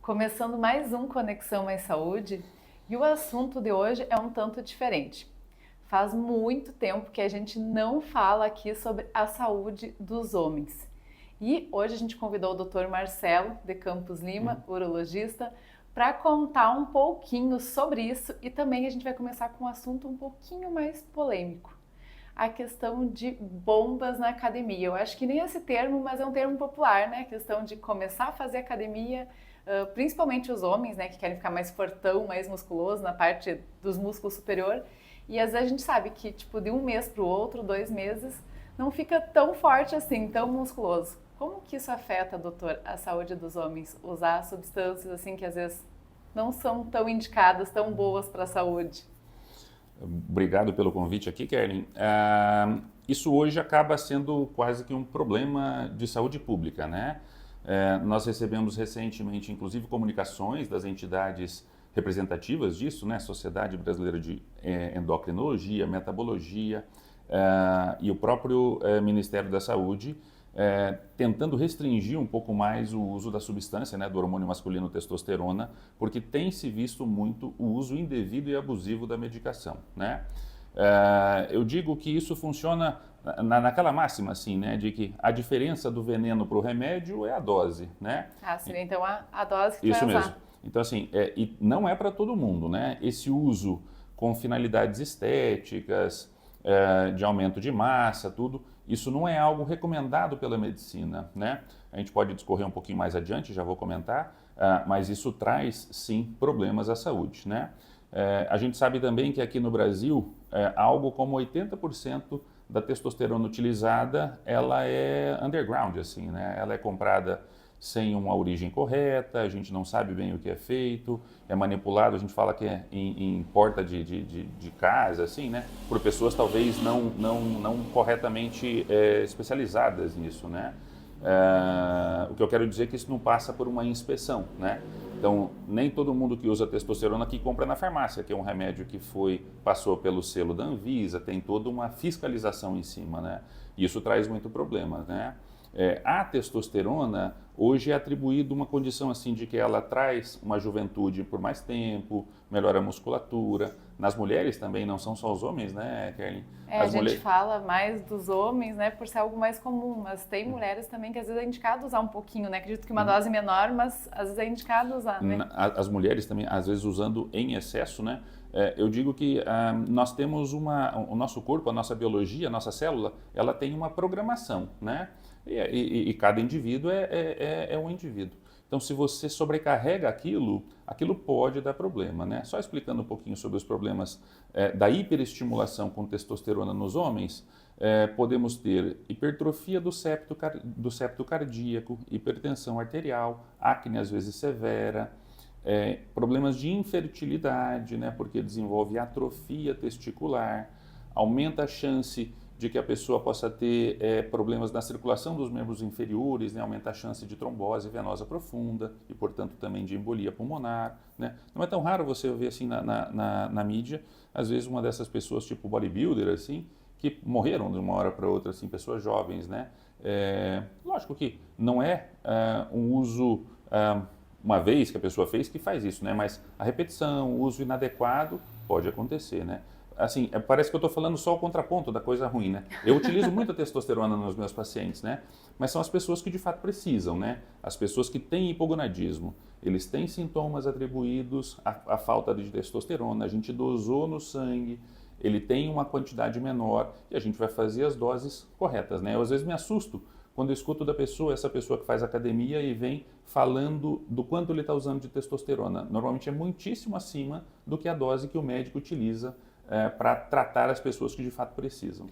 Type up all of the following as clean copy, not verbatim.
Começando mais um Conexão Mais Saúde, e o assunto de hoje é um tanto diferente. Faz muito tempo que a gente não fala aqui sobre a saúde dos homens. E hoje a gente convidou o Dr. Marcelo de Campos Lima, urologista, para contar um pouquinho sobre isso, e também a gente vai começar com um assunto um pouquinho mais polêmico. A questão de bombas na academia. Eu acho que nem esse termo, mas é um termo popular, né? A questão de começar a fazer academia, principalmente os homens, né? Que querem ficar mais fortão, mais musculoso na parte dos músculos superior. E às vezes a gente sabe que, tipo, de um mês para o outro, 2 meses, não fica tão forte assim, tão musculoso. Como que isso afeta, doutor, a saúde dos homens? Usar substâncias assim que às vezes não são tão indicadas, tão boas para a saúde? Obrigado pelo convite aqui, Karen. Isso hoje acaba sendo quase que um problema de saúde pública, né? Nós recebemos recentemente, inclusive, comunicações das entidades representativas disso, né? Sociedade Brasileira de Endocrinologia, Metabologia e o próprio Ministério da Saúde, tentando restringir um pouco mais o uso da substância, né, do hormônio masculino testosterona, porque tem se visto muito o uso indevido e abusivo da medicação, né? Eu digo que isso funciona naquela máxima, assim, né, de que a diferença do veneno para o remédio é a dose, né? Ah, sim, então a dose que tu Isso vai mesmo. usar. Então, assim, e não é para todo mundo, né? Esse uso com finalidades estéticas, de aumento de massa, tudo, isso não é algo recomendado pela medicina, né? A gente pode discorrer um pouquinho mais adiante, já vou comentar, mas isso traz, sim, problemas à saúde, né? A gente sabe também que aqui no Brasil, algo como 80% da testosterona utilizada, ela é underground, assim, né? Ela é comprada sem uma origem correta, a gente não sabe bem o que é feito, é manipulado, a gente fala que é em porta de casa, assim, né? Por pessoas talvez não corretamente especializadas nisso, né? O que eu quero dizer é que isso não passa por uma inspeção, né? Então, nem todo mundo que usa testosterona que compra na farmácia, que é um remédio que passou pelo selo da Anvisa, tem toda uma fiscalização em cima, né? E isso traz muito problema, né? A testosterona hoje é atribuída uma condição assim de que ela traz uma juventude por mais tempo, melhora a musculatura. Nas mulheres também, não são só os homens, né, Kelly? A As gente mulheres... fala mais dos homens, né, por ser algo mais comum, mas tem mulheres também que às vezes é indicado usar um pouquinho, né? Acredito que uma dose menor, mas às vezes é indicado usar, né? As mulheres também, às vezes usando em excesso, né? Eu digo que nós temos o nosso corpo, a nossa biologia, a nossa célula, ela tem uma programação, né? E cada indivíduo é um indivíduo. Então, se você sobrecarrega aquilo pode dar problema, né? Só explicando um pouquinho sobre os problemas da hiperestimulação com testosterona nos homens, podemos ter hipertrofia do septo cardíaco, hipertensão arterial, acne às vezes severa, problemas de infertilidade, né? Porque desenvolve atrofia testicular, aumenta a chance de que a pessoa possa ter problemas na circulação dos membros inferiores, né? Aumenta a chance de trombose venosa profunda e, portanto, também de embolia pulmonar, né? Não é tão raro você ver assim na mídia, às vezes uma dessas pessoas tipo bodybuilder, assim, que morreram de uma hora para outra, assim, pessoas jovens, né? Lógico que não é um uso uma vez que a pessoa fez que faz isso, né? Mas a repetição, o uso inadequado pode acontecer, né? Assim, parece que eu estou falando só o contraponto da coisa ruim, né? Eu utilizo muita testosterona nos meus pacientes, né? Mas são as pessoas que de fato precisam, né? As pessoas que têm hipogonadismo, eles têm sintomas atribuídos à falta de testosterona, a gente dosou no sangue, ele tem uma quantidade menor e a gente vai fazer as doses corretas, né? Eu às vezes me assusto quando eu escuto da pessoa, essa pessoa que faz academia e vem falando do quanto ele está usando de testosterona. Normalmente é muitíssimo acima do que a dose que o médico utiliza para tratar as pessoas que de fato precisam.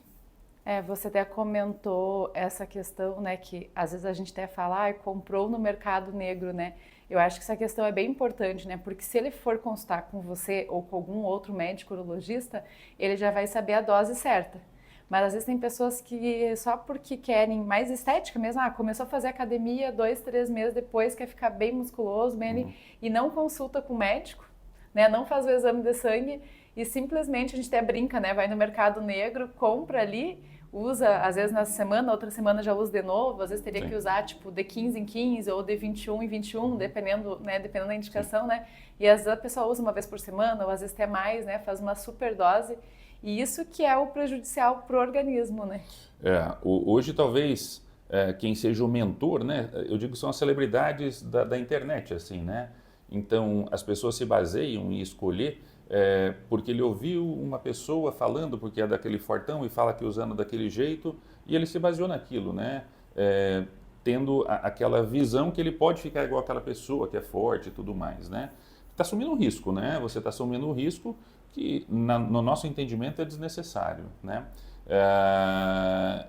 Você até comentou essa questão, né, que às vezes a gente até fala, comprou no mercado negro, né? Eu acho que essa questão é bem importante, né? Porque se ele for consultar com você ou com algum outro médico urologista, ele já vai saber a dose certa. Mas às vezes tem pessoas que só porque querem mais estética mesmo, começou a fazer academia 2, 3 meses depois, quer ficar bem musculoso, bem ali, e não consulta com o médico, né? Não faz o exame de sangue e simplesmente a gente até brinca, né? Vai no mercado negro, compra ali usa, às vezes na semana, outra semana já usa de novo, às vezes teria Sim. que usar tipo de 15 em 15 ou de 21 em 21, dependendo, né, dependendo da indicação, né? E às vezes a pessoa usa uma vez por semana, ou às vezes até mais, né? Faz uma super dose. E isso que é o prejudicial para o organismo, né? Hoje talvez quem seja o mentor, né? Eu digo que são as celebridades da internet, assim, né? Então as pessoas se baseiam em escolher porque ele ouviu uma pessoa falando, porque é daquele fortão e fala que usando daquele jeito, e ele se baseou naquilo, né? Tendo aquela visão que ele pode ficar igual aquela pessoa que é forte e tudo mais, né? Está assumindo um risco, né? Você está assumindo um risco que, no nosso entendimento, é desnecessário, né?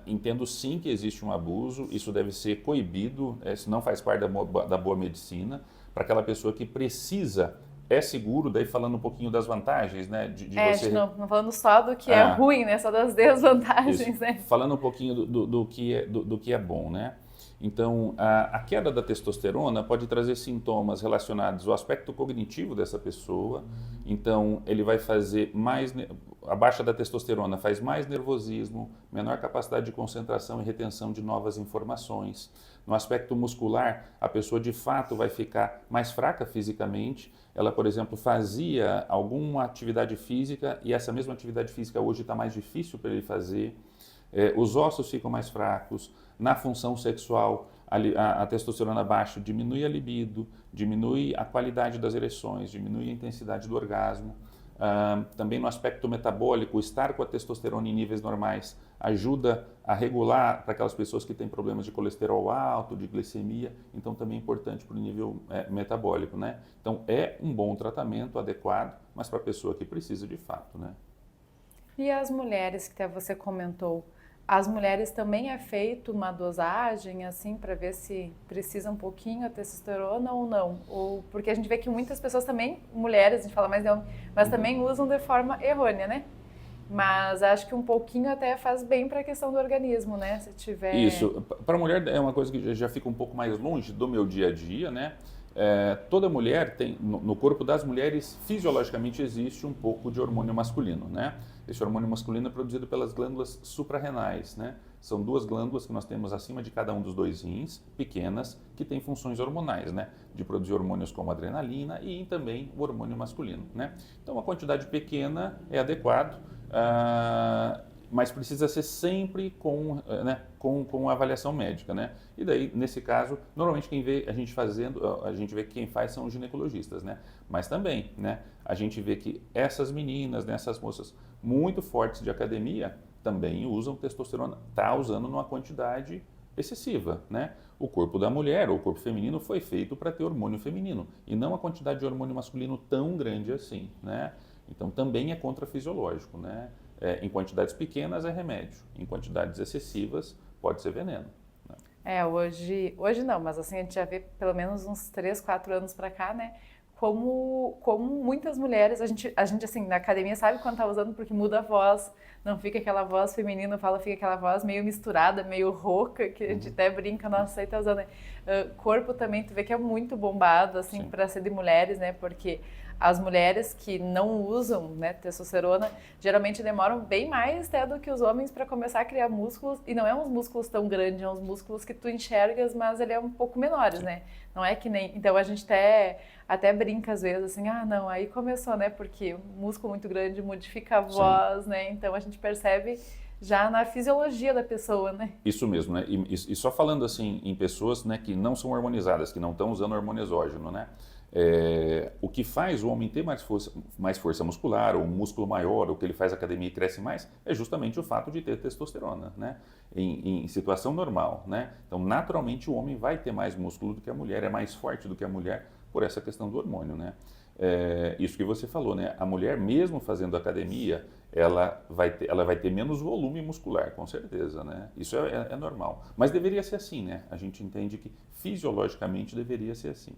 Entendo sim que existe um abuso, isso deve ser coibido, isso não faz parte da boa medicina, para aquela pessoa que precisa, é seguro, daí falando um pouquinho das vantagens, né? De você... não falando só do que é ruim, né? Só das desvantagens, isso. né? Falando um pouquinho do que é bom, né? Então, a queda da testosterona pode trazer sintomas relacionados ao aspecto cognitivo dessa pessoa. Então, ele vai fazer a baixa da testosterona faz mais nervosismo, menor capacidade de concentração e retenção de novas informações. No aspecto muscular, a pessoa de fato vai ficar mais fraca fisicamente. Ela, por exemplo, fazia alguma atividade física e essa mesma atividade física hoje está mais difícil para ele fazer. Os ossos ficam mais fracos. Na função sexual, a testosterona baixa diminui a libido, diminui a qualidade das ereções, diminui a intensidade do orgasmo. Também no aspecto metabólico, estar com a testosterona em níveis normais ajuda a regular para aquelas pessoas que têm problemas de colesterol alto, de glicemia, então também é importante para o nível metabólico, né? Então é um bom tratamento adequado, mas para a pessoa que precisa de fato, né? E as mulheres que até você comentou, as mulheres também é feito uma dosagem assim para ver se precisa um pouquinho a testosterona ou não? Ou porque a gente vê que muitas pessoas também, mulheres, a gente fala mais de homem, mas também usam de forma errônea, né? Mas acho que um pouquinho até faz bem para a questão do organismo, né? Se tiver... Isso, para a mulher é uma coisa que já fica um pouco mais longe do meu dia a dia, né? Toda mulher tem, no corpo das mulheres, fisiologicamente existe um pouco de hormônio masculino, né? Esse hormônio masculino é produzido pelas glândulas suprarrenais, né? São duas glândulas que nós temos acima de cada um dos dois rins, pequenas, que têm funções hormonais, né? De produzir hormônios como adrenalina e também o hormônio masculino, né? Então, uma quantidade pequena é adequado, mas precisa ser sempre com avaliação médica, né? E daí, nesse caso, normalmente quem vê a gente fazendo, a gente vê que quem faz são os ginecologistas, né? Mas também, né? A gente vê que essas meninas, né, essas moças muito fortes de academia também usam testosterona, tá usando numa quantidade excessiva, né? O corpo da mulher, ou o corpo feminino, foi feito para ter hormônio feminino e não a quantidade de hormônio masculino tão grande assim, né? Então também é contrafisiológico, né? Em quantidades pequenas é remédio, em quantidades excessivas pode ser veneno. Né? Hoje não, mas assim a gente já vê pelo menos uns 3, 4 anos para cá, né? Como muitas mulheres, a gente assim, na academia sabe quando tá usando porque muda a voz, não fica aquela voz feminina, fica aquela voz meio misturada, meio rouca, que a gente até brinca, nossa, aí tá usando. Corpo também, tu vê que é muito bombado, assim, para ser de mulheres, né? Porque as mulheres que não usam, né, testosterona, geralmente demoram bem mais até do que os homens para começar a criar músculos, e não é uns músculos tão grandes, é uns músculos que tu enxergas, mas ele é um pouco menores, né? Não é que nem... Então a gente até brinca às vezes, assim, não, aí começou, né? Porque o músculo muito grande modifica a voz, né? Então a gente percebe já na fisiologia da pessoa, né? Isso mesmo, né? E só falando assim em pessoas, né, que não são hormonizadas, que não estão usando hormônio exógeno, né? O que faz o homem ter mais força muscular, ou um músculo maior, ou que ele faz academia e cresce mais, é justamente o fato de ter testosterona, né? Em situação normal, né? Então, naturalmente, o homem vai ter mais músculo do que a mulher, é mais forte do que a mulher por essa questão do hormônio, né? Isso que você falou, né? A mulher, mesmo fazendo academia, ela vai ter menos volume muscular, com certeza, né? Isso é normal. Mas deveria ser assim, né? A gente entende que fisiologicamente deveria ser assim.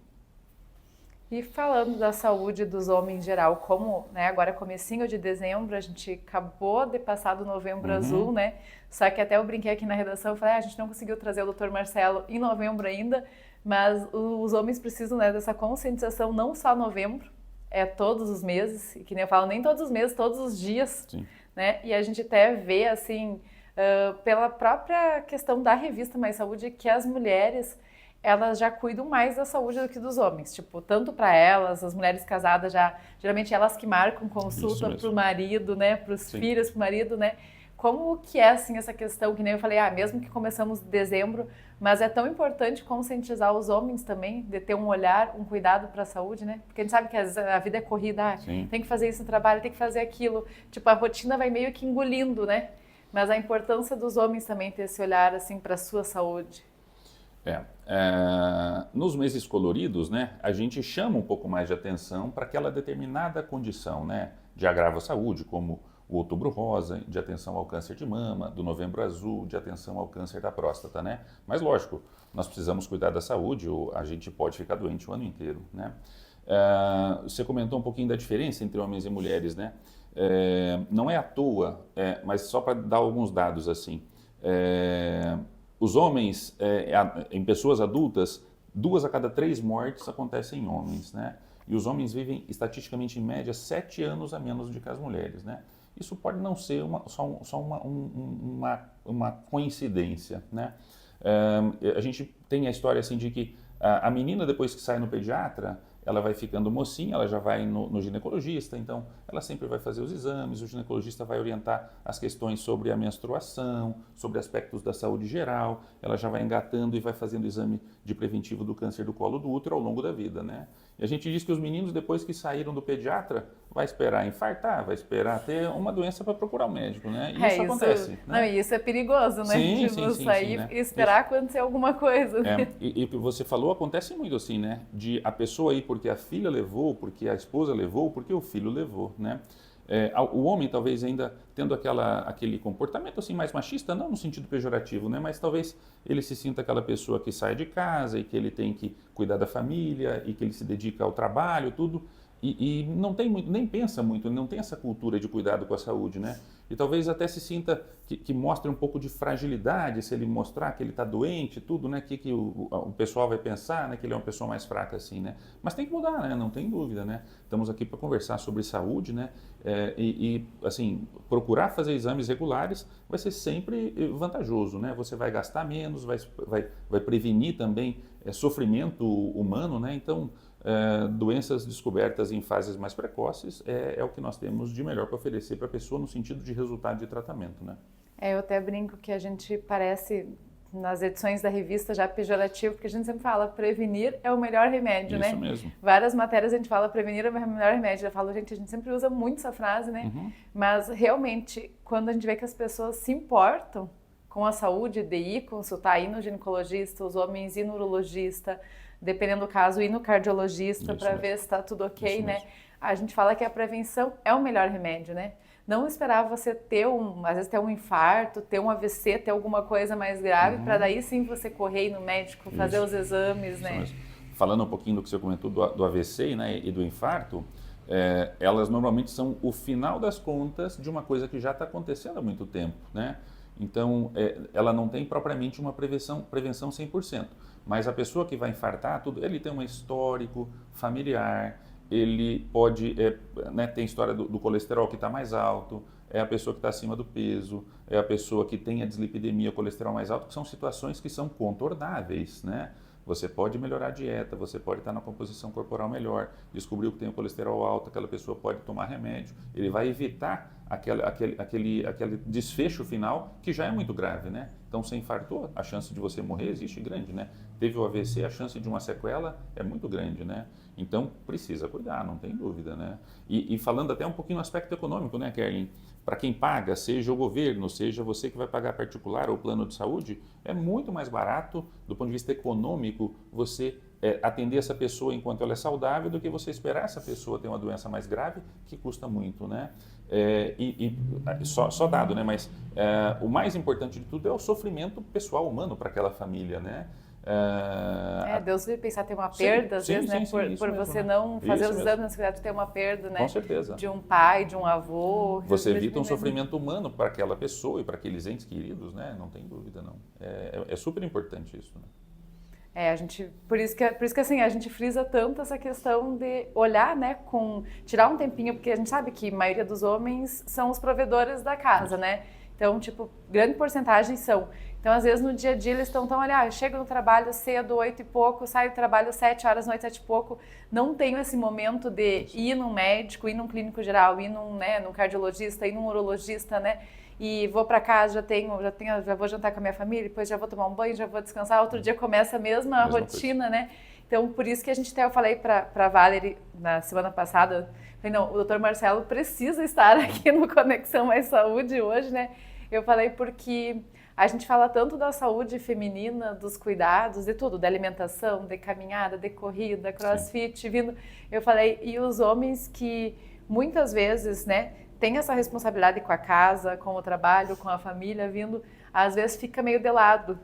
E falando da saúde dos homens em geral, como, né, agora comecinho de dezembro, a gente acabou de passar do Novembro Azul, né? Só que até eu brinquei aqui na redação, eu falei, a gente não conseguiu trazer o Dr. Marcelo em novembro ainda, mas os homens precisam, né, dessa conscientização não só novembro, é todos os meses, e que nem eu falo, nem todos os meses, todos os dias, Sim. né? E a gente até vê, assim, pela própria questão da revista Mais Saúde, que as mulheres, elas já cuidam mais da saúde do que dos homens. Tipo, tanto para elas, as mulheres casadas geralmente elas que marcam consulta para o marido, né, para os filhos, para o marido, né? Como que é, assim, essa questão, que nem eu falei, mesmo que começamos em dezembro, mas é tão importante conscientizar os homens também, de ter um olhar, um cuidado para a saúde, né? Porque a gente sabe que a vida é corrida, tem que fazer isso no trabalho, tem que fazer aquilo. Tipo, a rotina vai meio que engolindo, né? Mas a importância dos homens também ter esse olhar, assim, para a sua saúde. Nos meses coloridos, né, a gente chama um pouco mais de atenção para aquela determinada condição, né, de agravo à saúde, como o Outubro Rosa, de atenção ao câncer de mama, do Novembro Azul, de atenção ao câncer da próstata, né? Mas lógico, nós precisamos cuidar da saúde, ou a gente pode ficar doente o ano inteiro, né? Você comentou um pouquinho da diferença entre homens e mulheres, né? Não é à toa, mas só para dar alguns dados assim. Os homens, em pessoas adultas, 2 a cada 3 mortes acontecem em homens, né? E os homens vivem, estatisticamente, em média, 7 anos a menos do que as mulheres, né? Isso pode não ser só uma coincidência, né? A gente tem a história assim de que a menina, depois que sai no pediatra, ela vai ficando mocinha, ela já vai no ginecologista, então ela sempre vai fazer os exames, o ginecologista vai orientar as questões sobre a menstruação, sobre aspectos da saúde geral, ela já vai engatando e vai fazendo exame de preventivo do câncer do colo do útero ao longo da vida, né? E a gente diz que os meninos, depois que saíram do pediatra, vai esperar infartar, vai esperar ter uma doença para procurar um médico, né? E isso acontece. Né? Não, e isso é perigoso, né? Sim, sair né? e esperar acontecer alguma coisa. E o que você falou acontece muito assim, né? De a pessoa ir porque a filha levou, porque a esposa levou, porque o filho levou, né? O homem talvez ainda tendo aquele comportamento assim mais machista, não no sentido pejorativo, né? Mas talvez ele se sinta aquela pessoa que sai de casa e que ele tem que cuidar da família e que ele se dedica ao trabalho, tudo. E não tem muito, nem pensa muito, não tem essa cultura de cuidado com a saúde, né? E talvez até se sinta que mostre um pouco de fragilidade, se ele mostrar que ele está doente, tudo, né? Que o pessoal vai pensar, né? Que ele é uma pessoa mais fraca assim, né? Mas tem que mudar, né? Não tem dúvida, né? Estamos aqui para conversar sobre saúde, né? Assim, procurar fazer exames regulares vai ser sempre vantajoso, né? Você vai gastar menos, vai prevenir também sofrimento humano, né? Então, doenças descobertas em fases mais precoces é o que nós temos de melhor para oferecer para a pessoa no sentido de resultado de tratamento, né? Eu até brinco que a gente parece, nas edições da revista, já pejorativo, porque a gente sempre fala prevenir é o melhor remédio, né? Isso mesmo. Várias matérias a gente fala prevenir é o melhor remédio. Eu falo, gente, a gente sempre usa muito essa frase, né? Uhum. Mas realmente, quando a gente vê que as pessoas se importam com a saúde, de ir consultar, ir no ginecologista, os homens ir no urologista, dependendo do caso, ir no cardiologista para ver se está tudo ok, né? A gente fala que a prevenção é o melhor remédio, né? Não esperar você ter às vezes ter um infarto, ter um AVC, ter alguma coisa mais grave, para daí sim você correr no médico, fazer os exames, né? Mesmo. Falando um pouquinho do que você comentou do AVC, né, e do infarto, elas normalmente são o final das contas de uma coisa que já está acontecendo há muito tempo, né? Então, ela não tem propriamente uma prevenção 100%, mas a pessoa que vai infartar, ele tem um histórico familiar, ele pode, né, tem história do colesterol que está mais alto, é a pessoa que está acima do peso, é a pessoa que tem a dislipidemia, colesterol mais alto, que são situações que são contornáveis, né? Você pode melhorar a dieta, você pode estar na composição corporal melhor, descobriu que tem o colesterol alto, aquela pessoa pode tomar remédio, ele vai evitar aquele desfecho final que já é muito grave, né? Então, você infartou, a chance de você morrer existe grande, né? Teve o AVC, a chance de uma sequela é muito grande, né? Então, precisa cuidar, não tem dúvida, né? E falando até um pouquinho no aspecto econômico, né, Kerlin? Para quem paga, seja o governo, seja você que vai pagar particular ou plano de saúde, é muito mais barato, do ponto de vista econômico, você atender essa pessoa enquanto ela é saudável do que você esperar essa pessoa ter uma doença mais grave, que custa muito, né? Só dado, né? Mas o mais importante de tudo é o sofrimento pessoal humano para aquela família, né? Deus deve pensar ter uma perda, às vezes, né? Por você não fazer os exames, na verdade, ter uma perda, né? Com certeza. De um pai, de um avô. Você evita um sofrimento humano para aquela pessoa e para aqueles entes queridos, né? Não tem dúvida, não. É super importante isso, né? Por isso que assim, a gente frisa tanto essa questão de olhar, né, tirar um tempinho, porque a gente sabe que a maioria dos homens são os provedores da casa, né? Então, tipo, grande porcentagem são. Então, às vezes, no dia a dia, eles estão tão ali, eu chego no trabalho cedo, 8 e pouco, saio do trabalho 7 horas da noite, 7 e pouco, não tenho esse momento de ir num médico, ir num clínico geral, ir num cardiologista, ir num urologista, né? E vou para casa, já vou jantar com a minha família, depois já vou tomar um banho, já vou descansar, outro dia começa a mesma rotina, coisa. Né? Então, por isso que eu falei para a Valerie na semana passada, falei, não, o Dr. Marcelo precisa estar aqui no Conexão Mais Saúde hoje, né? Eu falei porque a gente fala tanto da saúde feminina, dos cuidados, de tudo, da alimentação, de caminhada, de corrida, crossfit, vindo. Eu falei, e os homens que muitas vezes, né, têm essa responsabilidade com a casa, com o trabalho, com a família, vindo, às vezes fica meio de lado.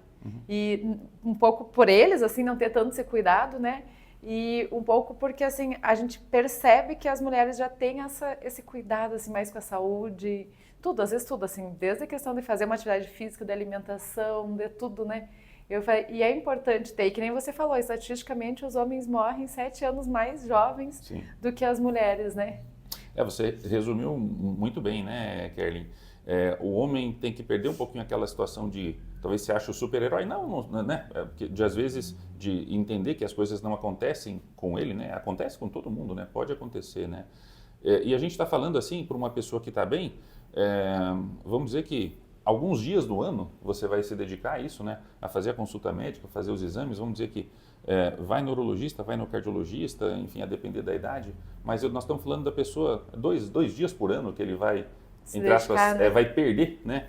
E um pouco por eles, assim, não ter tanto esse cuidado, né? E um pouco porque, assim, a gente percebe que as mulheres já têm esse cuidado, assim, mais com a saúde, tudo, às vezes tudo, assim, desde a questão de fazer uma atividade física, de alimentação, de tudo, né? Eu falei, e é importante ter, que nem você falou, estatisticamente os homens morrem 7 anos mais jovens do que as mulheres, né? Você resumiu muito bem, né, Kerlin? O homem tem que perder um pouquinho aquela situação de talvez se ache o super-herói, não, né? Às vezes de entender que as coisas não acontecem com ele, né? Acontece com todo mundo, né? Pode acontecer, né? E a gente está falando assim para uma pessoa que está bem, vamos dizer que alguns dias do ano você vai se dedicar a isso, né? A fazer a consulta médica, fazer os exames, vamos dizer que vai no urologista, vai no cardiologista, enfim, a depender da idade, mas nós estamos falando da pessoa, dois dias por ano que ele vai, entre aspas, né? Vai perder, né?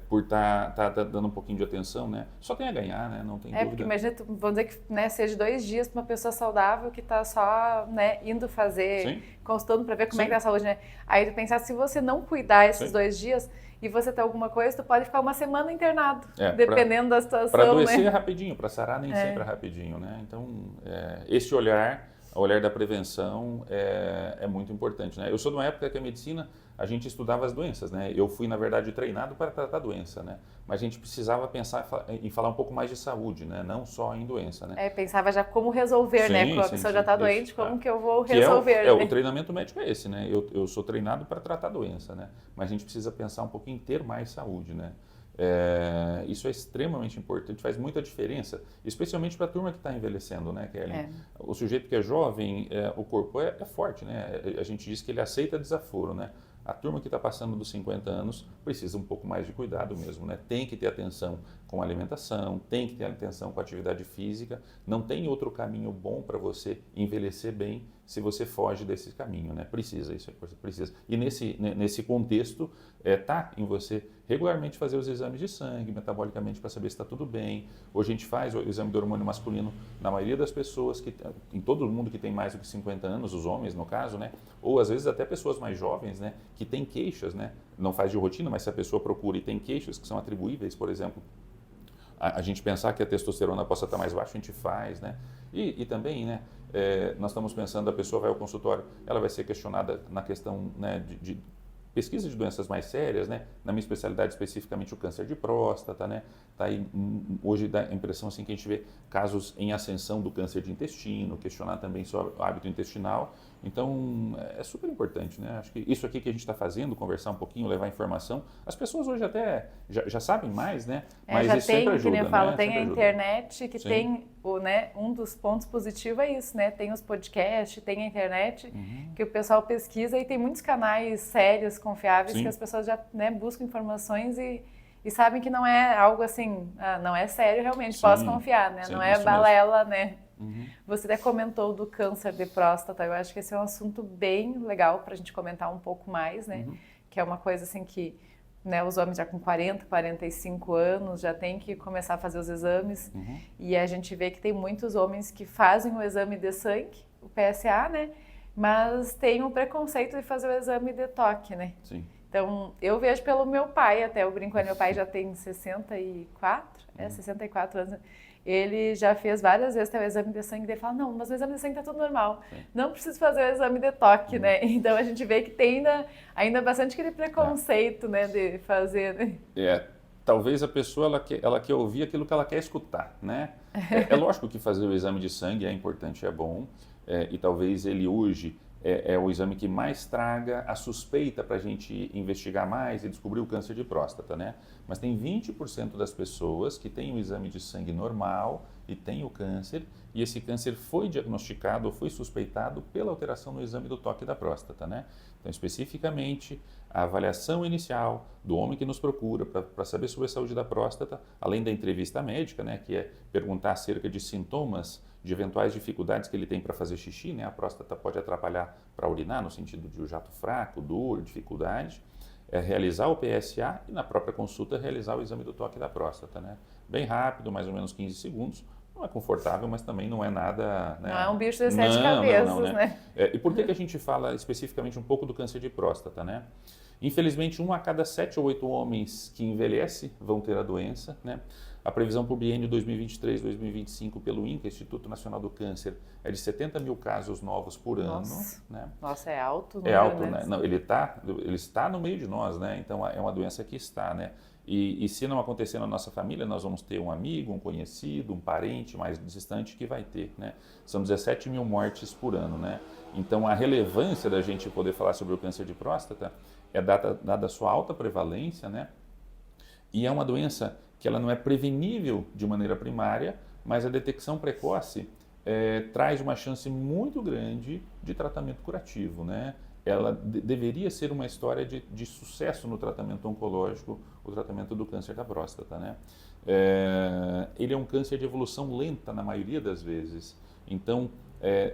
Por tá dando um pouquinho de atenção, né? Só tem a ganhar, né? Não tem dúvida. Porque imagina, vamos dizer que, né, seja 2 dias para uma pessoa saudável que está só, né, indo fazer, consultando para ver como é que tá a saúde, né? Aí tu pensar, se você não cuidar esses 2 dias e você tem alguma coisa, tu pode ficar uma semana internado, dependendo da situação, para adoecer né? rapidinho, para sarar nem sempre é rapidinho, né? Então, esse olhar, o olhar da prevenção é muito importante, né? Eu sou de uma época que a medicina, a gente estudava as doenças, né? Eu fui, na verdade, treinado para tratar a doença, né? Mas a gente precisava pensar em falar um pouco mais de saúde, né? Não só em doença, né? Pensava já como resolver, né? Quando a pessoa já está doente, como que eu vou resolver? O treinamento médico é esse, né? Eu sou treinado para tratar a doença, né? Mas a gente precisa pensar um pouquinho em ter mais saúde, né? Isso é extremamente importante, faz muita diferença, especialmente para a turma que está envelhecendo, né, Kelly? O sujeito que é jovem, o corpo é forte, né? A gente diz que ele aceita desaforo, né? A turma que está passando dos 50 anos precisa um pouco mais de cuidado mesmo, né? Tem que ter atenção com a alimentação, tem que ter atenção com a atividade física. Não tem outro caminho bom para você envelhecer bem se você foge desse caminho, né? Precisa, isso é precisa. E nesse contexto, tá em você regularmente fazer os exames de sangue, metabolicamente, para saber se está tudo bem. Hoje a gente faz o exame do hormônio masculino na maioria das pessoas, em todo mundo que tem mais do que 50 anos, os homens no caso, né? Ou às vezes até pessoas mais jovens, né? Que têm queixas, né? Não faz de rotina, mas se a pessoa procura e tem queixas que são atribuíveis, por exemplo, a gente pensar que a testosterona possa estar mais baixa, a gente faz, né? E também, né? Nós estamos pensando, a pessoa vai ao consultório, ela vai ser questionada na questão, né, de pesquisa de doenças mais sérias, né? Na minha especialidade especificamente o câncer de próstata, né? Tá aí, hoje dá a impressão assim que a gente vê casos em ascensão do câncer de intestino, questionar também sobre o hábito intestinal. Então é super importante, né? Acho que isso aqui que a gente está fazendo, conversar um pouquinho, levar informação, as pessoas hoje até já sabem mais, né? Mas já isso sempre ajuda, que nem eu falo, né? tem sempre a internet que Sim. tem né, um dos pontos positivos é isso, né? Tem os podcasts, tem a internet que o pessoal pesquisa e tem muitos canais sérios, confiáveis, que as pessoas já, né, buscam informações e sabem que não é algo assim, não é sério realmente, posso confiar, né? Não é balela, né? Você até comentou do câncer de próstata, eu acho que esse é um assunto bem legal para a gente comentar um pouco mais, né? Que é uma coisa assim que, né, os homens já com 40, 45 anos já têm que começar a fazer os exames e a gente vê que tem muitos homens que fazem o exame de sangue, o PSA, né? Mas tem o preconceito de fazer o exame de toque, né? Sim. Então, eu vejo pelo meu pai, até eu brinco, meu pai já tem 64, 64 anos, ele já fez várias vezes o exame de sangue, e ele fala, não, mas o exame de sangue está tudo normal, não preciso fazer o exame de toque, né? Então, a gente vê que tem ainda bastante aquele preconceito, né, de fazer, né? Talvez a pessoa, ela quer ouvir aquilo que ela quer escutar, né? É lógico que fazer o exame de sangue é importante, é bom, e talvez ele hoje é o exame que mais traga a suspeita para a gente investigar mais e descobrir o câncer de próstata, né? Mas tem 20% das pessoas que têm o exame de sangue normal e têm o câncer, e esse câncer foi diagnosticado ou foi suspeitado pela alteração no exame do toque da próstata, né? Então, especificamente, a avaliação inicial do homem que nos procura para saber sobre a saúde da próstata, além da entrevista médica, né, que é perguntar acerca de sintomas, de eventuais dificuldades que ele tem para fazer xixi, né? A próstata pode atrapalhar para urinar, no sentido de o jato fraco, duro, dificuldade. Realizar o PSA e na própria consulta realizar o exame do toque da próstata, né? Bem rápido, mais ou menos 15 segundos. Não é confortável, mas também não é nada... Né? Não é um bicho de sete cabeças, né? E por que a gente fala especificamente um pouco do câncer de próstata, né? Infelizmente, 1 a cada 7 ou 8 homens que envelhece vão ter a doença, né? A previsão para o biênio 2023-2025 pelo INCA, Instituto Nacional do Câncer, é de 70 mil casos novos por ano. Né? Nossa, é alto o número, alto, né? Não, ele está no meio de nós, né? Então é uma doença que está, né? E se não acontecer na nossa família, nós vamos ter um amigo, um conhecido, um parente mais distante que vai ter, né? São 17 mil mortes por ano, né? Então a relevância da gente poder falar sobre o câncer de próstata é dada a sua alta prevalência, né? E é uma doença que ela não é prevenível de maneira primária, mas a detecção precoce traz uma chance muito grande de tratamento curativo, né? Ela deveria ser uma história de sucesso no tratamento oncológico, o tratamento do câncer da próstata, né? Ele é um câncer de evolução lenta na maioria das vezes. Então,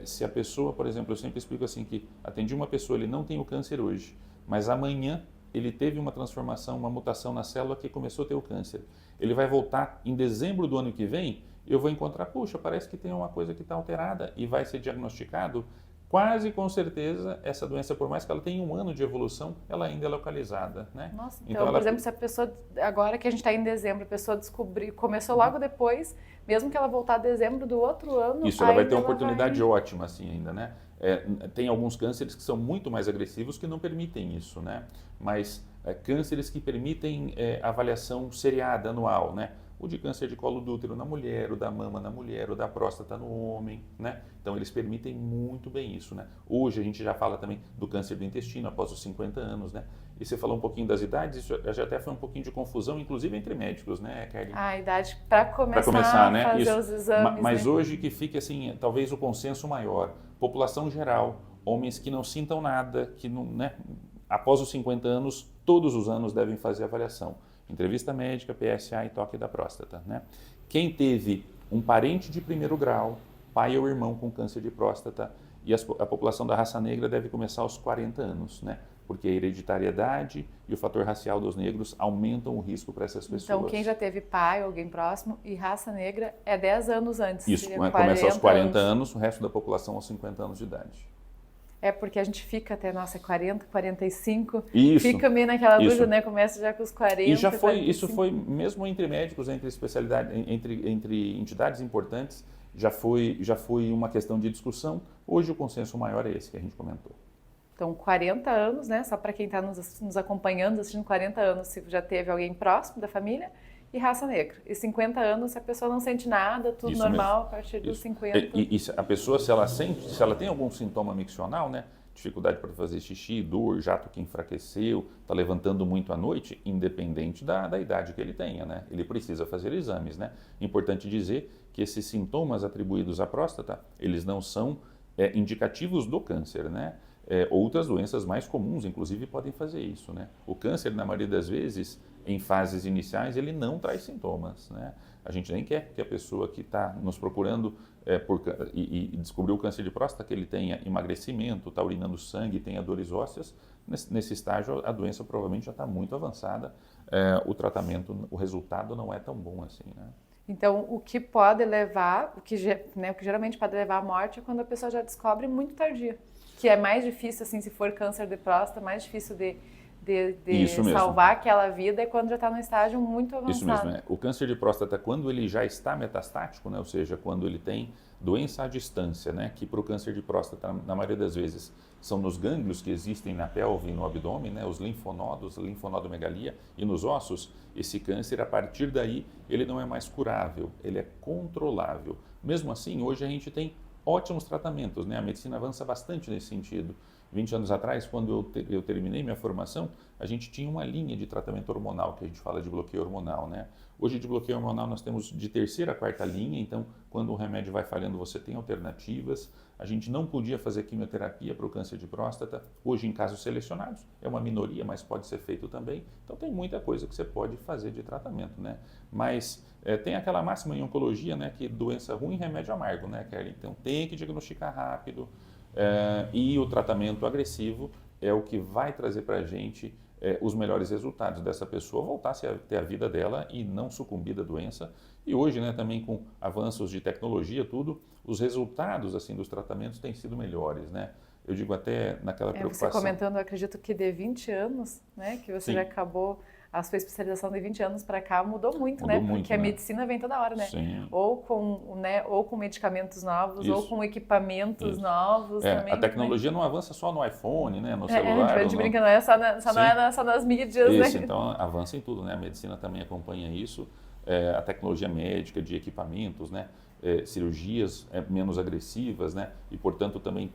se a pessoa, por exemplo, eu sempre explico assim que atendi uma pessoa, ele não tem o câncer hoje, mas amanhã ele teve uma transformação, uma mutação na célula que começou a ter o câncer. Ele vai voltar em dezembro do ano que vem, eu vou encontrar, puxa, parece que tem uma coisa que está alterada e vai ser diagnosticado. Quase com certeza, essa doença, por mais que ela tenha 1 ano de evolução, ela ainda é localizada, né? Nossa, então por exemplo, se a pessoa, agora que a gente está em dezembro, a pessoa começou logo depois, mesmo que ela voltar a dezembro do outro ano... Isso, ela vai ter uma oportunidade ótima assim ainda, né? Tem alguns cânceres que são muito mais agressivos que não permitem isso, né? Mas cânceres que permitem avaliação seriada, anual, né? O de câncer de colo do útero na mulher, o da mama na mulher, o da próstata no homem, né? Então eles permitem muito bem isso, né? Hoje a gente já fala também do câncer do intestino após os 50 anos, né? E você falou um pouquinho das idades, isso já até foi um pouquinho de confusão, inclusive entre médicos, né, Kelly? A idade para começar né? a fazer Isso. os exames. Mas né? hoje que fique assim, talvez o consenso maior, população geral, homens que não sintam nada, que não, né? Após os 50 anos, todos os anos devem fazer avaliação. Entrevista médica, PSA e toque da próstata, né? Quem teve um parente de primeiro grau, pai ou irmão com câncer de próstata, e a população da raça negra deve começar aos 40 anos, né? Porque a hereditariedade e o fator racial dos negros aumentam o risco para essas pessoas. Então, quem já teve pai, alguém próximo, e raça negra é 10 anos antes. Isso, começa aos 40 anos, o resto da população aos 50 anos de idade. É porque a gente fica até, 40, 45, isso, fica meio naquela dúvida, né? Começa já com os 40, e já foi, 45. Isso foi, mesmo entre médicos, entre especialidades, entre entidades importantes, já foi uma questão de discussão. Hoje o consenso maior é esse que a gente comentou. Então, 40 anos, né? Só para quem está nos acompanhando, assistindo 40 anos, se já teve alguém próximo da família, e raça negra. E 50 anos, se a pessoa não sente nada, tudo isso normal, mesmo. a partir dos 50. E a pessoa, se ela tem algum sintoma miccional, né? Dificuldade para fazer xixi, dor, jato que enfraqueceu, está levantando muito à noite, independente da idade que ele tenha, né? Ele precisa fazer exames, né? Importante dizer que esses sintomas atribuídos à próstata, eles não são indicativos do câncer, né? Outras doenças mais comuns, inclusive, podem fazer isso, né? O câncer, na maioria das vezes, em fases iniciais, ele não traz sintomas, né? A gente nem quer que a pessoa que está nos procurando e descobriu o câncer de próstata, que ele tenha emagrecimento, está urinando sangue, tenha dores ósseas. Nesse estágio, a doença provavelmente já está muito avançada, o tratamento, o resultado não é tão bom assim, né? Então, o que pode levar, o que geralmente pode levar à morte é quando a pessoa já descobre muito tardio. Que é mais difícil, assim, se for câncer de próstata, mais difícil de salvar aquela vida é quando já está num estágio muito avançado. Isso mesmo, né? O câncer de próstata, quando ele já está metastático, né? Ou seja, quando ele tem doença à distância, né? Que para o câncer de próstata, na maioria das vezes, são nos gânglios que existem na pelve e no abdômen, né? Os linfonodos, linfonodomegalia, e nos ossos, esse câncer, a partir daí, ele não é mais curável, ele é controlável. Mesmo assim, hoje a gente tem ótimos tratamentos, né? A medicina avança bastante nesse sentido. 20 anos atrás, quando eu terminei minha formação, a gente tinha uma linha de tratamento hormonal, que a gente fala de bloqueio hormonal, né? Hoje, de bloqueio hormonal, nós temos de terceira a quarta linha, então, quando o remédio vai falhando, você tem alternativas. A gente não podia fazer quimioterapia para o câncer de próstata, hoje, em casos selecionados, é uma minoria, mas pode ser feito também. Então, tem muita coisa que você pode fazer de tratamento, né? Mas tem aquela máxima em oncologia, né, que doença ruim, remédio amargo, né, Kelly? Então, tem que diagnosticar rápido. E o tratamento agressivo é o que vai trazer para a gente os melhores resultados dessa pessoa voltar a ter a vida dela e não sucumbir da doença. E hoje, né, também com avanços de tecnologia, tudo, os resultados assim dos tratamentos têm sido melhores, né? Eu digo até naquela preocupação. Você comentando, eu acredito que de 20 anos, né, que você Sim. já acabou a sua especialização de 20 anos para cá mudou muito, Mudou né? muito, Porque a né? medicina vem toda hora, né? Sim. Ou com medicamentos novos, Isso. ou com equipamentos Isso. novos também. A tecnologia não avança só no iPhone, né, no A celular. gente ou brinca, não é só, só nas mídias, Isso, né? então avança em tudo, né? A medicina também acompanha isso. A tecnologia médica de equipamentos, né? Cirurgias menos agressivas, né? E, portanto, também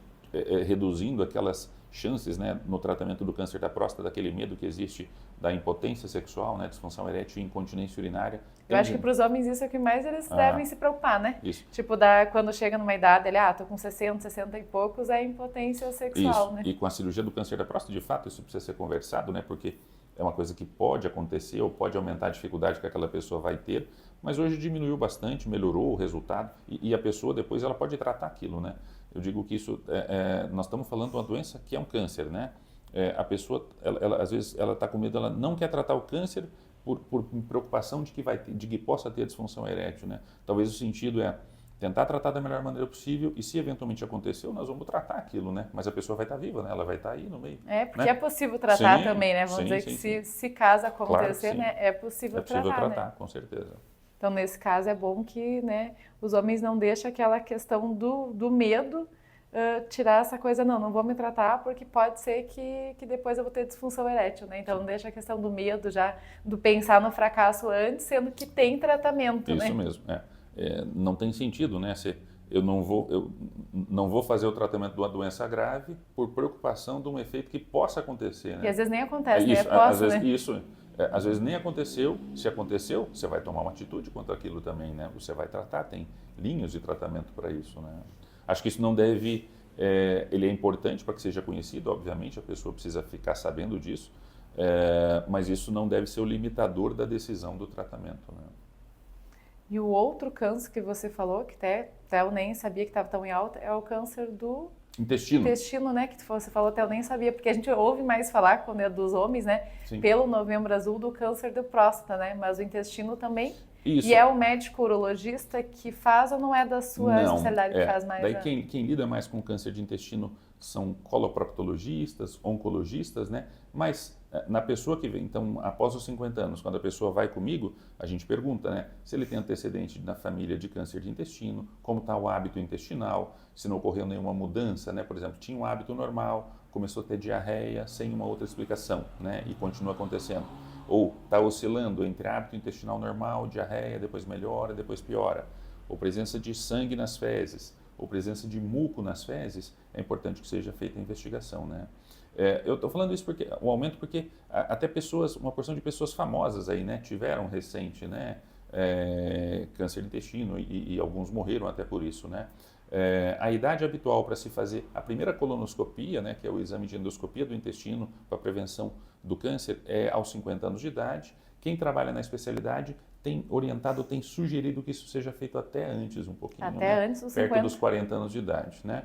reduzindo aquelas chances, né, no tratamento do câncer da próstata, daquele medo que existe da impotência sexual, né, disfunção erétil e incontinência urinária. Eu acho que para os homens isso é o que mais eles devem se preocupar, né? Isso. Tipo, quando chega numa idade, ele, tô com 60, 60 e poucos, é impotência sexual, Isso. né? E com a cirurgia do câncer da próstata, de fato, isso precisa ser conversado, né, porque é uma coisa que pode acontecer ou pode aumentar a dificuldade que aquela pessoa vai ter, mas hoje diminuiu bastante, melhorou o resultado e a pessoa depois ela pode tratar aquilo, né? Eu digo que isso, nós estamos falando de uma doença que é um câncer, né? A pessoa, às vezes, ela está com medo, ela não quer tratar o câncer por preocupação de que possa ter disfunção erétil, né? Talvez o sentido é tentar tratar da melhor maneira possível e se eventualmente aconteceu, nós vamos tratar aquilo, né? Mas a pessoa vai estar viva, né? Ela vai estar aí no meio. Porque né? é possível tratar sim, também, né? Vamos dizer que se caso acontecer, claro, né? É possível tratar, né? Com certeza. Então, nesse caso, é bom que, né, os homens não deixem aquela questão do medo tirar essa coisa, não vou me tratar porque pode ser que depois eu vou ter disfunção erétil, né? Então, não deixa a questão do medo já, do pensar no fracasso antes, sendo que tem tratamento, né? Isso mesmo, não tem sentido, né? Eu não vou fazer o tratamento de uma doença grave por preocupação de um efeito que possa acontecer, né? E às vezes nem acontece, isso, né? Às vezes nem aconteceu. Se aconteceu, você vai tomar uma atitude quanto àquilo também, né? Você vai tratar, tem linhas de tratamento para isso, né? Acho que isso não deve... ele é importante para que seja conhecido, obviamente, a pessoa precisa ficar sabendo disso, mas isso não deve ser o limitador da decisão do tratamento, né? E o outro câncer que você falou, que até eu nem sabia que estava tão em alta, é o câncer do intestino, né? Que você falou, até eu nem sabia, porque a gente ouve mais falar quando é dos homens, né? Sim. Pelo Novembro Azul do câncer de próstata, né? Mas o intestino também. Isso. E é o médico urologista que faz ou não é da sua especialidade que faz mais? Daí quem lida mais com câncer de intestino são coloproctologistas, oncologistas, né? Mas na pessoa que vem, então, após os 50 anos, quando a pessoa vai comigo, a gente pergunta, né? Se ele tem antecedente na família de câncer de intestino, como está o hábito intestinal, se não ocorreu nenhuma mudança, né? Por exemplo, tinha um hábito normal, começou a ter diarreia sem uma outra explicação, né? E continua acontecendo. Ou está oscilando entre hábito intestinal normal, diarreia, depois melhora, depois piora. Ou presença de sangue nas fezes, ou presença de muco nas fezes, é importante que seja feita a investigação, né? Eu estou falando isso porque o aumento porque até uma porção de pessoas famosas aí, né, tiveram recente, né, câncer de intestino e alguns morreram até por isso, né? A idade habitual para se fazer a primeira colonoscopia, né, que é o exame de endoscopia do intestino para prevenção do câncer, é aos 50 anos de idade. Quem trabalha na especialidade tem orientado, tem sugerido que isso seja feito até antes um pouquinho, até antes dos 50. Perto dos 40 anos de idade, né?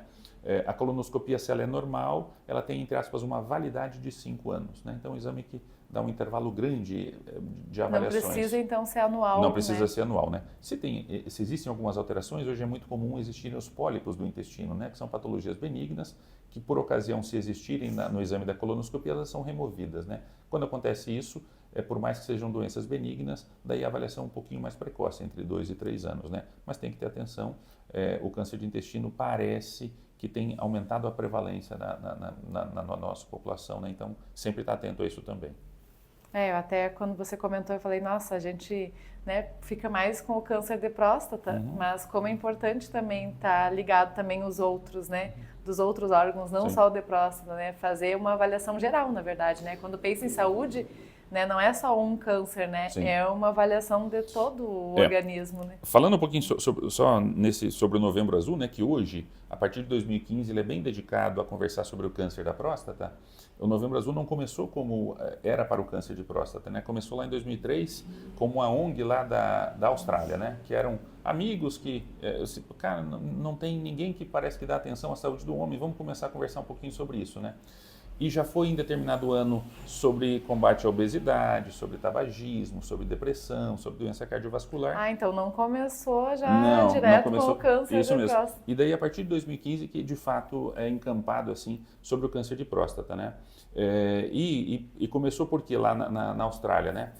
A colonoscopia, se ela é normal, ela tem, entre aspas, uma validade de 5 anos, né? Então, é um exame que dá um intervalo grande de avaliações. Não precisa, então, ser anual, Não precisa né? ser anual, né? Se existem algumas alterações, hoje é muito comum existirem os pólipos do intestino, né? Que são patologias benignas, que por ocasião, se existirem no exame da colonoscopia, elas são removidas, né? Quando acontece isso, por mais que sejam doenças benignas, daí a avaliação é um pouquinho mais precoce, entre 2 e 3 anos, né? Mas tem que ter atenção, o câncer de intestino parece que tem aumentado a prevalência na nossa população, né? Então, sempre está atento a isso também. Até quando você comentou, eu falei, nossa, a gente, né, fica mais com o câncer de próstata, mas como é importante também estar ligado também os outros, né, dos outros órgãos, não Sim. só o de próstata, né, fazer uma avaliação geral, na verdade, né, quando pensa em saúde, né, não é só um câncer, né, Sim. é uma avaliação de todo o organismo, né. Falando um pouquinho sobre o Novembro Azul, né, que hoje, a partir de 2015, ele é bem dedicado a conversar sobre o câncer da próstata. O Novembro Azul não começou como era para o câncer de próstata, né? Começou lá em 2003 como uma ONG lá da Austrália, né? Que eram amigos que, cara, não tem ninguém que parece que dá atenção à saúde do homem, vamos começar a conversar um pouquinho sobre isso, né? E já foi em determinado ano sobre combate à obesidade, sobre tabagismo, sobre depressão, sobre doença cardiovascular. Então não começou já Não direto começou, com o câncer isso da mesmo. próstata. E daí a partir de 2015 que de fato é encampado assim sobre o câncer de próstata, né? E começou porque lá na Austrália, né?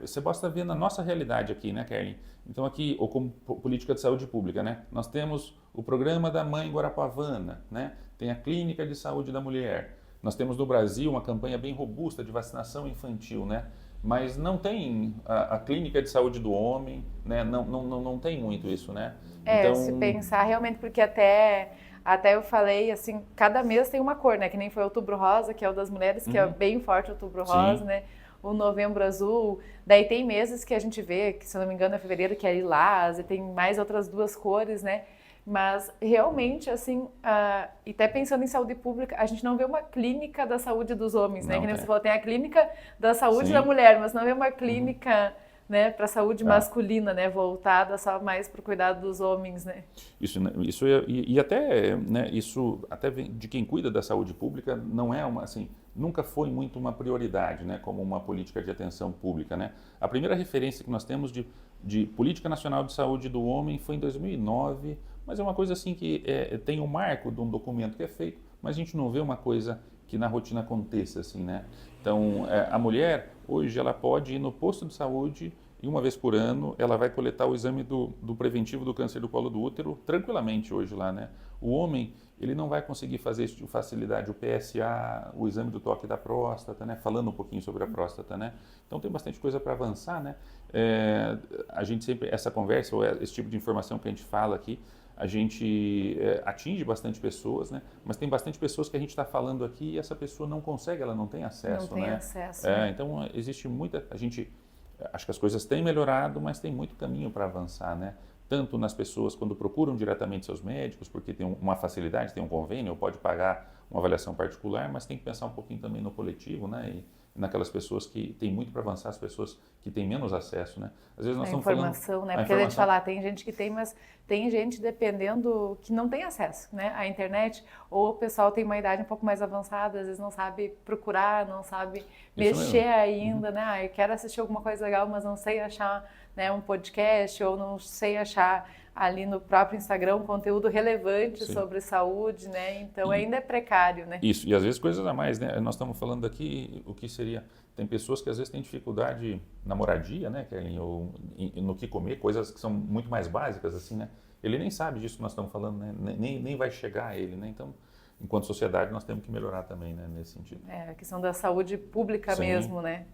Você basta ver na nossa realidade aqui, né, Kerlin? Então aqui, ou como política de saúde pública, né? Nós temos o programa da Mãe Guarapuavana, né? Tem a Clínica de Saúde da Mulher. Nós temos no Brasil uma campanha bem robusta de vacinação infantil, né? Mas não tem a clínica de saúde do homem, né? Não tem muito isso, né? Então, se pensar realmente, porque até eu falei assim, cada mês tem uma cor, né? Que nem foi o Outubro Rosa, que é o das mulheres, que é bem forte o Outubro Rosa, né? O Novembro Azul, daí tem meses que a gente vê, que se eu não me engano é fevereiro, que é lilás, e tem mais outras duas cores, né? Mas realmente, assim, e até pensando em saúde pública, a gente não vê uma clínica da saúde dos homens, né? Que nem você falou, tem a clínica da saúde da mulher, mas não vê uma clínica, né, para a saúde masculina, né? Voltada só mais para o cuidado dos homens, né? E até, né, isso até vem de quem cuida da saúde pública, não é uma, assim, nunca foi muito uma prioridade, né, como uma política de atenção pública, né? A primeira referência que nós temos de Política Nacional de Saúde do Homem foi em 2009, mas é uma coisa assim que tem um marco de um documento que é feito, mas a gente não vê uma coisa que na rotina aconteça assim, né? Então, a mulher, hoje, ela pode ir no posto de saúde e uma vez por ano ela vai coletar o exame do preventivo do câncer do colo do útero tranquilamente hoje lá, né? O homem, ele não vai conseguir fazer isso com facilidade, o PSA, o exame do toque da próstata, né? Falando um pouquinho sobre a próstata, né? Então tem bastante coisa para avançar, né? A gente sempre, essa conversa, ou esse tipo de informação que a gente fala aqui, a gente atinge bastante pessoas, né? Mas tem bastante pessoas que a gente está falando aqui e essa pessoa não consegue, ela não tem acesso, não tem né? acesso, né? Então existe muita, acho que as coisas têm melhorado, mas tem muito caminho para avançar, né? Tanto nas pessoas quando procuram diretamente seus médicos, porque tem uma facilidade, tem um convênio, ou pode pagar uma avaliação particular, mas tem que pensar um pouquinho também no coletivo, né? E naquelas pessoas que têm muito para avançar, as pessoas que têm menos acesso, né? Às vezes nós estamos falando... informação, né? Porque a gente fala, tem gente que tem, mas tem gente dependendo que não tem acesso, né? À internet, ou o pessoal tem uma idade um pouco mais avançada, às vezes não sabe procurar, não sabe mexer ainda, né? Eu quero assistir alguma coisa legal, mas não sei achar, né, um podcast, ou não sei achar ali no próprio Instagram um conteúdo relevante sobre saúde, né? Então ainda é precário, né? Isso, e às vezes coisas a mais, né? Nós estamos falando aqui o que seria... Tem pessoas que às vezes têm dificuldade na moradia, né, Kellen, ou no que comer, coisas que são muito mais básicas, assim, né? Ele nem sabe disso que nós estamos falando, né? Nem vai chegar a ele, né? Então, enquanto sociedade, nós temos que melhorar também, né, nesse sentido. A questão da saúde pública mesmo, né?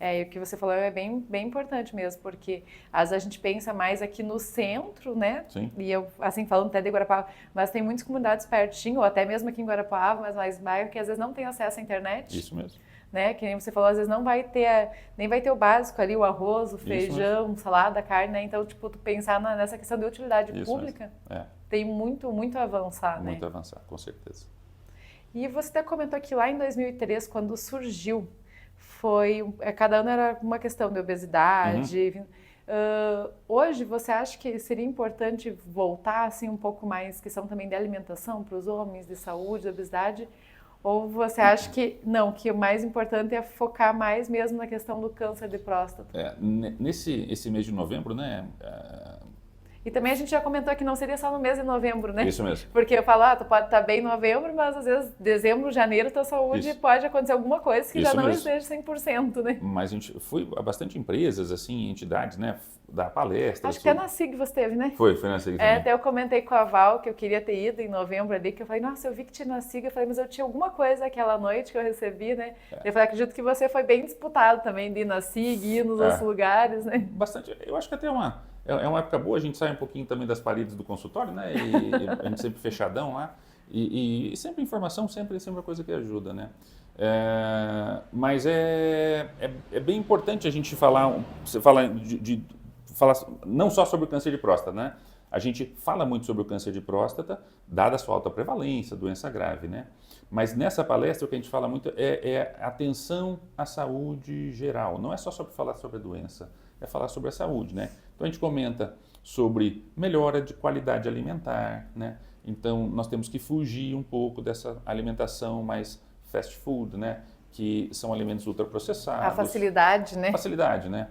E o que você falou é bem importante mesmo, porque às vezes a gente pensa mais aqui no centro, né? Sim. E eu, assim, falando até de Guarapuava, mas tem muitas comunidades pertinho, ou até mesmo aqui em Guarapuava, mas mais bairro, que às vezes não tem acesso à internet. Isso mesmo. Né? Que nem você falou, às vezes não vai ter, nem vai ter o básico ali, o arroz, o feijão, salada, carne, né? Então, tipo, tu pensar nessa questão de utilidade pública, tem muito a avançar, né? Muito a avançar, com certeza. E você até comentou que lá em 2003, quando surgiu, cada ano era uma questão de obesidade. Hoje, você acha que seria importante voltar assim um pouco mais, questão também de alimentação para os homens, de saúde, de obesidade? Ou você acha que não, que o mais importante é focar mais mesmo na questão do câncer de próstata? Esse mês de novembro, né? E também a gente já comentou que não seria só no mês de novembro, né? Isso mesmo. Porque eu falo, tu pode estar bem em novembro, mas às vezes dezembro, janeiro, tua saúde pode acontecer alguma coisa que já não esteja 100%, né? Mas a gente foi a bastante empresas, assim, entidades, né? Dar palestras. Acho que na SIG você teve, né? Foi na SIG também. Até eu comentei com a Val que eu queria ter ido em novembro ali, que eu falei, nossa, eu vi que tinha na SIG, eu falei, mas eu tinha alguma coisa aquela noite que eu recebi, né? Eu falei, acredito que você foi bem disputado também de ir na SIG, ir nos outros lugares, né? Bastante, eu acho que até é uma época boa, a gente sai um pouquinho também das paredes do consultório, né? E a gente sempre fechadão lá. E sempre informação, sempre é uma coisa que ajuda, né? Mas é bem importante a gente falar, você fala falar não só sobre o câncer de próstata, né? A gente fala muito sobre o câncer de próstata, dada a sua alta prevalência, doença grave, né? Mas nessa palestra o que a gente fala muito é atenção à saúde geral. Não é só sobre falar sobre a doença, é falar sobre a saúde, né? Então a gente comenta sobre melhora de qualidade alimentar, né? Então nós temos que fugir um pouco dessa alimentação mais fast food, né? Que são alimentos ultraprocessados. A facilidade, né? Facilidade, né?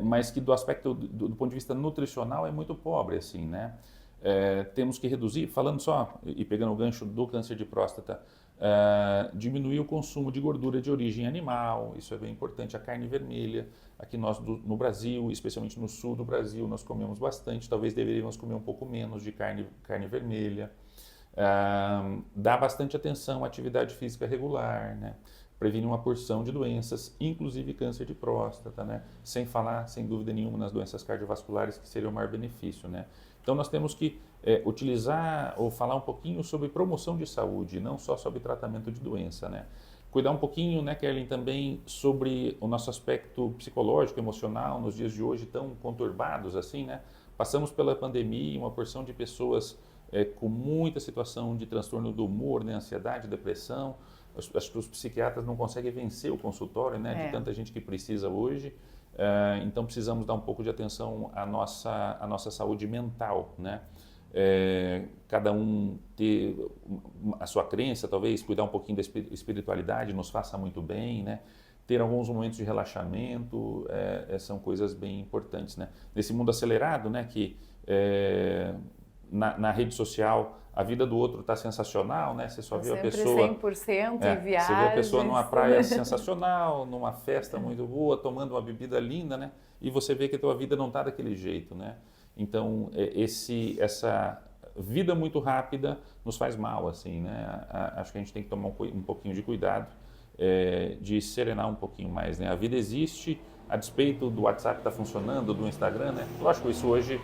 Mas que do aspecto do ponto de vista nutricional é muito pobre, assim, né? Temos que reduzir, falando só e pegando o gancho do câncer de próstata, diminuir o consumo de gordura de origem animal, isso é bem importante, a carne vermelha. Aqui nós no Brasil, especialmente no sul do Brasil, nós comemos bastante, talvez deveríamos comer um pouco menos de carne vermelha. Dá bastante atenção à atividade física regular, né? Previne uma porção de doenças, inclusive câncer de próstata, né? Sem falar, sem dúvida nenhuma, nas doenças cardiovasculares, que seria o maior benefício, né? Então nós temos que utilizar ou falar um pouquinho sobre promoção de saúde, não só sobre tratamento de doença, né? Cuidar um pouquinho, né, Kerlin, também sobre o nosso aspecto psicológico, emocional, nos dias de hoje tão conturbados assim, né? Passamos pela pandemia, uma porção de pessoas com muita situação de transtorno do humor, né, ansiedade, depressão. Acho que os psiquiatras não conseguem vencer o consultório, né, de tanta gente que precisa hoje. Então precisamos dar um pouco de atenção à nossa saúde mental, né? Cada um ter a sua crença, talvez cuidar um pouquinho da espiritualidade nos faça muito bem, né? Ter alguns momentos de relaxamento são coisas bem importantes, né? Nesse mundo acelerado, né, que na rede social a vida do outro está sensacional, né? Você só vê a pessoa 100% em viagens. Você vê a pessoa numa praia sensacional, numa festa muito boa, tomando uma bebida linda, né? E você vê que a tua vida não está daquele jeito, né? Então essa vida muito rápida nos faz mal, assim, né? Acho que a gente tem que tomar um pouquinho de cuidado, de serenar um pouquinho mais, né? A vida existe, a despeito do WhatsApp estar funcionando, do Instagram, né? Lógico, isso hoje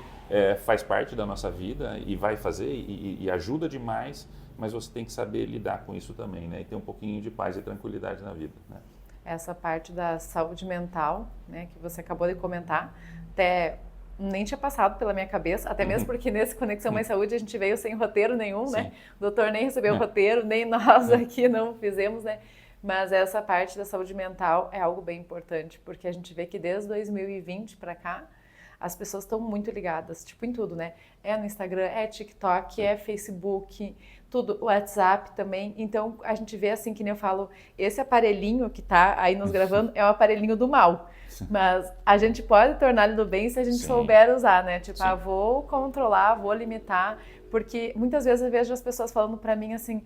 faz parte da nossa vida e vai fazer e ajuda demais, mas você tem que saber lidar com isso também, né? E ter um pouquinho de paz e tranquilidade na vida, né? Essa parte da saúde mental, né, que você acabou de comentar, até nem tinha passado pela minha cabeça, até mesmo porque nesse Conexão Mais Saúde a gente veio sem roteiro nenhum, né? O doutor nem recebeu o roteiro, nem nós aqui não fizemos, né? Mas essa parte da saúde mental é algo bem importante, porque a gente vê que desde 2020 para cá, as pessoas estão muito ligadas, tipo, em tudo, né? É no Instagram, é TikTok, é Facebook, tudo, WhatsApp também. Então, a gente vê assim, que nem eu falo, esse aparelhinho que tá aí nos gravando é o aparelhinho do mal. Mas a gente pode tornar ele do bem se a gente souber usar, né? Tipo, vou controlar, vou limitar. Porque muitas vezes eu vejo as pessoas falando pra mim assim,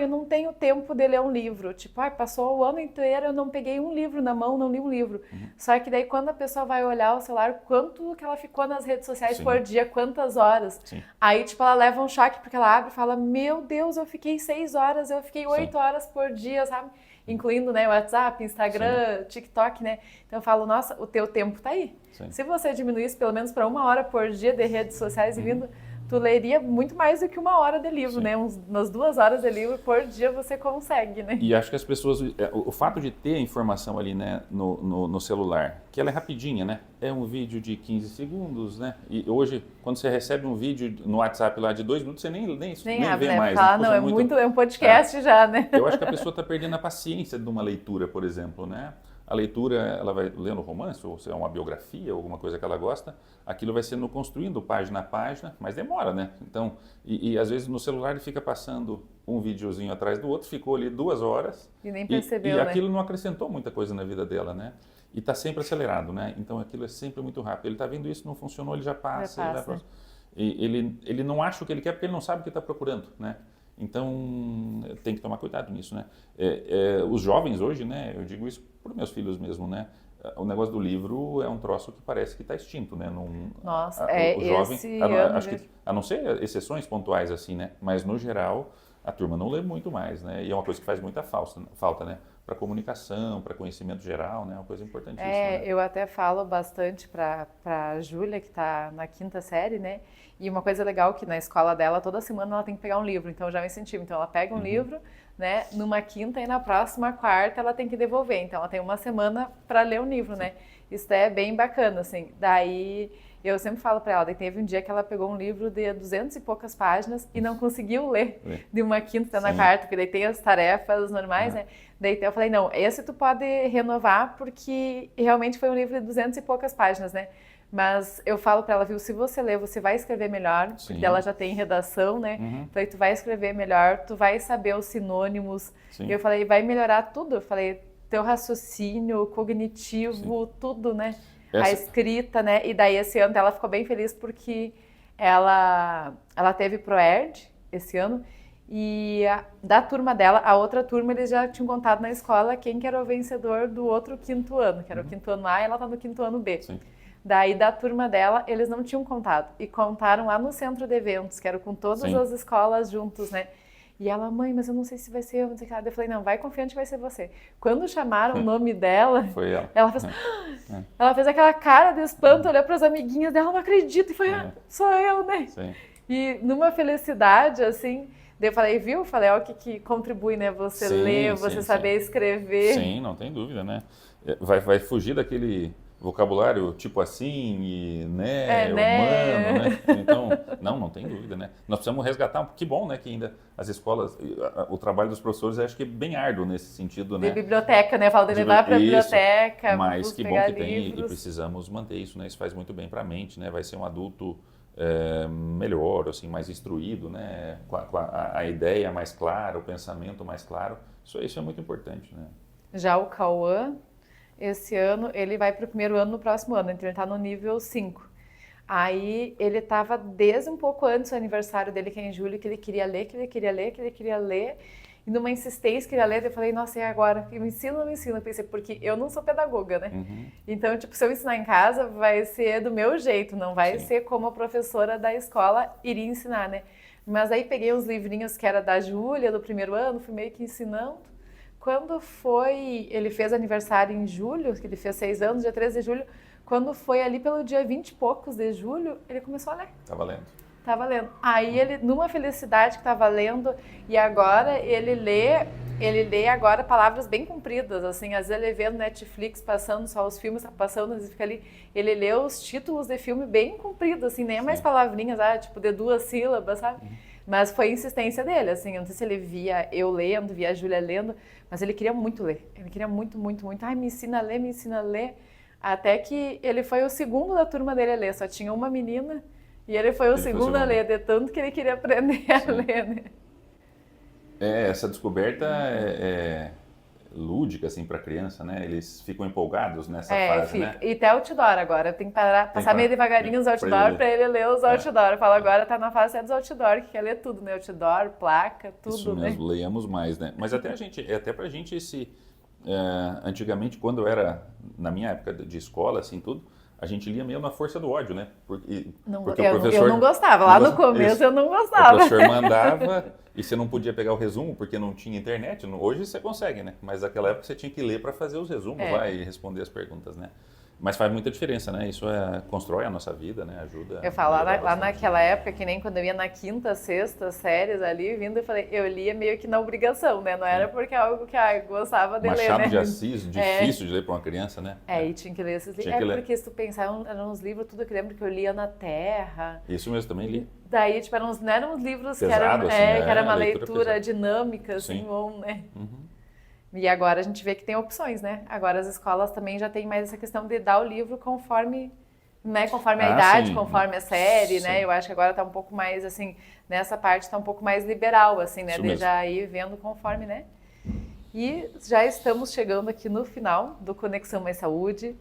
eu não tenho tempo de ler um livro. Tipo, passou o ano inteiro, eu não peguei um livro na mão, não li um livro. Só que daí quando a pessoa vai olhar o celular, quanto que ela ficou nas redes sociais por dia, quantas horas. Aí, tipo, ela leva um choque porque ela abre e fala, meu Deus, eu fiquei 6 horas, eu fiquei 8 horas por dia, sabe? Incluindo, né, WhatsApp, Instagram, TikTok, né? Então eu falo, nossa, o teu tempo tá aí. Se você diminuísse pelo menos para 1 hora por dia de redes sociais e vindo, tu leria muito mais do que 1 hora de livro, né? Umas 2 horas de livro por dia você consegue, né? E acho que as pessoas, o fato de ter a informação ali, né, no celular, que ela é rapidinha, né? É um vídeo de 15 segundos, né? E hoje, quando você recebe um vídeo no WhatsApp lá de 2 minutos, você nem vê né? mais. Fala, né? É um podcast já, né? Eu acho que a pessoa está perdendo a paciência de uma leitura, por exemplo, né? A leitura, ela vai lendo romance, ou se é uma biografia, alguma coisa que ela gosta, aquilo vai sendo construindo página a página, mas demora, né? Então, e às vezes no celular ele fica passando um videozinho atrás do outro, ficou ali 2 horas. E nem percebeu, né? E aquilo não acrescentou muita coisa na vida dela, né? E está sempre acelerado, né? Então aquilo é sempre muito rápido. Ele está vendo isso, não funcionou, ele já passa. ele não acha o que ele quer porque ele não sabe o que está procurando, né? Então, tem que tomar cuidado nisso, né? Os jovens hoje, né? Eu digo isso para os meus filhos mesmo, né? O negócio do livro é um troço que parece que está extinto, né? Nossa, o jovem, esse ano acho que, a não ser exceções pontuais assim, né? Mas no geral, a turma não lê muito mais, né? E é uma coisa que faz muita falta, né? Para comunicação, para conhecimento geral, né? É uma coisa importantíssima. Né? Eu até falo bastante para a Júlia, que está na 5ª série, né? E uma coisa legal que na escola dela, toda semana ela tem que pegar um livro, então eu já me incentivo. Então ela pega um livro, né? Numa 5ª e na próxima 4ª ela tem que devolver. Então ela tem uma semana para ler um livro, né? Isso é bem bacana, assim. Daí eu sempre falo para ela, daí teve um dia que ela pegou um livro de 200 e poucas páginas e não conseguiu ler de uma 5ª até na 4ª, porque daí tem as tarefas normais, né? Daí eu falei, não, esse tu pode renovar porque realmente foi um livro de 200 e poucas páginas, né? Mas eu falo para ela, viu, se você ler, você vai escrever melhor, porque ela já tem redação, né? Então aí tu vai escrever melhor, tu vai saber os sinônimos. E eu falei, vai melhorar tudo. Eu falei, teu raciocínio, cognitivo, tudo, né? A escrita, né? E daí esse ano ela ficou bem feliz porque ela teve ProErd esse ano e da turma dela, a outra turma, eles já tinham contado na escola quem que era o vencedor do outro 5º ano, que era o 5º ano A e ela tá no 5º ano B. Sim. Daí da turma dela, eles não tinham contado e contaram lá no centro de eventos, que era com todas as escolas juntos, né? E ela, mãe, mas eu não sei se vai ser eu, não sei o que. Eu falei, não, vai confiante que vai ser você. Quando chamaram o nome dela, foi ela fez, ela fez aquela cara de espanto, olhou para as amiguinhas dela, não acredito, e foi, sou eu, né? Sim. E numa felicidade, assim, daí eu falei, viu? Falei, ó, o que contribui, né? Você ler, você saber escrever. Sim, não tem dúvida, né? Vai fugir daquele vocabulário tipo assim, e né, humano, né? Então, não tem dúvida, né? Nós precisamos resgatar, que bom, né, que ainda as escolas, o trabalho dos professores, acho que é bem árduo nesse sentido, né? De biblioteca, né? Eu falo de levar para a biblioteca, mas que bom que tem livros. E precisamos manter isso, né? Isso faz muito bem para a mente, né? Vai ser um adulto melhor, assim, mais instruído, né? Com a ideia mais clara, o pensamento mais claro. Isso é muito importante, né? Já o Cauã, esse ano, ele vai para o 1º ano no próximo ano, então ele está no nível 5. Aí ele estava desde um pouco antes do aniversário dele, que é em julho, que ele queria ler, e numa insistência que ele ia ler, eu falei, nossa, e agora? Me ensina ou não me ensina? Eu pensei, porque eu não sou pedagoga, né? Então, tipo, se eu ensinar em casa, vai ser do meu jeito, não vai ser como a professora da escola iria ensinar, né? Mas aí peguei uns livrinhos que era da Júlia, do 1º ano, fui meio que ensinando. Quando foi, ele fez aniversário em julho, que ele fez 6 anos, dia 13 de julho, quando foi ali pelo dia 20 e poucos de julho, ele começou a ler. Tava lendo. Aí ele, numa felicidade que tava lendo, e agora ele lê agora palavras bem compridas, assim, às vezes ele vê no Netflix passando só os filmes, passando, às vezes fica ali, ele lê os títulos de filme bem compridos, assim, nem é mais palavrinhas, tipo de 2 sílabas, sabe? Mas foi insistência dele, assim, eu não sei se ele via eu lendo, via a Júlia lendo, mas ele queria muito ler, ele queria muito, ai, me ensina a ler, até que ele foi o segundo da turma dele a ler, só tinha uma menina, e ele foi o segundo a ler, de tanto que ele queria aprender a ler, né? Essa descoberta é lúdica, assim, para a criança, né? Eles ficam empolgados nessa fase, né? E até outdoor agora, tem que passar meio devagarinho os outdoor para ele ler os outdoor. Eu falo, agora tá na fase dos outdoor, que quer ler tudo, né? Outdoor, placa, tudo, isso mesmo, né? Leiamos mais, né? Mas até pra gente antigamente, quando era, na minha época de escola, assim, tudo, a gente lia meio na força do ódio, né? Porque o professor... Eu não gostava, lá no começo eu não gostava. O professor mandava e você não podia pegar o resumo porque não tinha internet. Hoje você consegue, né? Mas naquela época você tinha que ler para fazer os resumos lá e responder as perguntas, né? Mas faz muita diferença, né? Isso constrói a nossa vida, né? Ajuda. Eu falo, lá naquela época, que nem quando eu ia na 5ª, 6ª séries ali, vindo, eu lia meio que na obrigação, né? Não era porque é algo que eu gostava de ler, né? Machado de Assis, difícil de ler para uma criança, né? E tinha que ler esses livros. Porque se tu pensar, eram uns livros, tudo que eu lembro que eu lia na Terra. Isso mesmo, também li. Daí, tipo, não eram uns livros pesado, que era uma leitura dinâmica, assim, bom, né? E agora a gente vê que tem opções, né? Agora as escolas também já tem mais essa questão de dar o livro conforme, né? Conforme a idade, conforme a série, né? Eu acho que agora tá um pouco mais, assim, nessa parte tá um pouco mais liberal, assim, né? De já ir vendo conforme, né? E já estamos chegando aqui no final do Conexão Mais Saúde.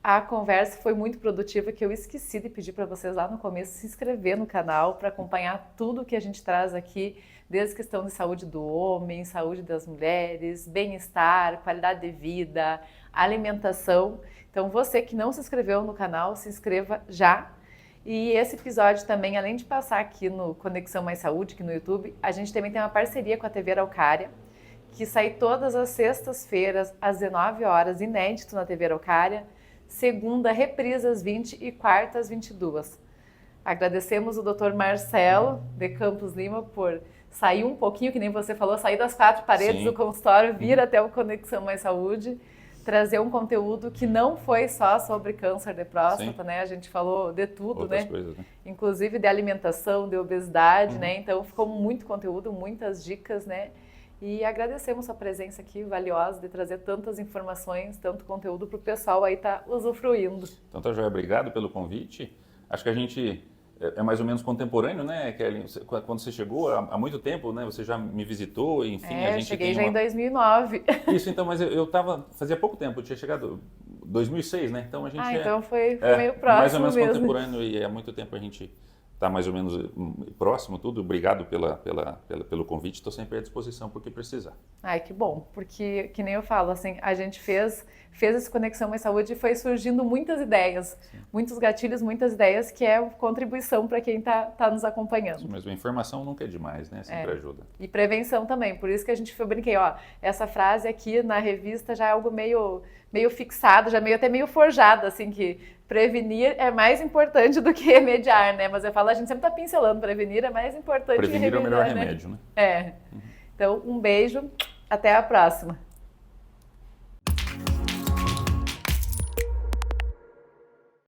A conversa foi muito produtiva, que eu esqueci de pedir para vocês lá no começo se inscrever no canal para acompanhar tudo que a gente traz aqui, desde a questão de saúde do homem, saúde das mulheres, bem-estar, qualidade de vida, alimentação. Então você que não se inscreveu no canal, se inscreva já. E esse episódio também, além de passar aqui no Conexão Mais Saúde, aqui no YouTube, a gente também tem uma parceria com a TV Araucária, que sai todas as sextas-feiras, às 19 horas, inédito na TV Araucária, segunda, reprise às 20 e quarta às 22. Agradecemos o Dr. Marcelo de Campos Lima por sair um pouquinho, que nem você falou, sair das 4 paredes do consultório, vir até o Conexão Mais Saúde, trazer um conteúdo que não foi só sobre câncer de próstata, né? A gente falou de tudo, outras né? coisas, né? Inclusive de alimentação, de obesidade, né? Então ficou muito conteúdo, muitas dicas, né? E agradecemos a presença aqui valiosa de trazer tantas informações, tanto conteúdo para o pessoal aí estar usufruindo. Então tá, Joia, obrigado pelo convite. Acho que a gente é mais ou menos contemporâneo, né, Kelly? Quando você chegou há muito tempo, né? Você já me visitou, enfim, a gente cheguei já em 2009. Isso, então, mas eu estava, fazia pouco tempo, eu tinha chegado 2006, né? Então a gente então foi meio próximo mais ou menos mesmo. Contemporâneo e há muito tempo a gente está mais ou menos próximo, tudo. Obrigado pelo convite, estou sempre à disposição por que precisar. Ai, que bom, porque, que nem eu falo, assim, a gente fez essa Conexão Mais Saúde e foi surgindo muitas ideias, muitos gatilhos, muitas ideias, que é contribuição para quem está nos acompanhando. Isso mesmo, a informação nunca é demais, né? Sempre ajuda. E prevenção também, por isso que a gente brinquei, ó, essa frase aqui na revista já é algo meio fixado, já até meio forjado, assim, que prevenir é mais importante do que remediar, né? Mas eu falo, a gente sempre está pincelando, prevenir é mais importante que remediar, Prevenir é o melhor né? remédio, né? Então, um beijo, até a próxima.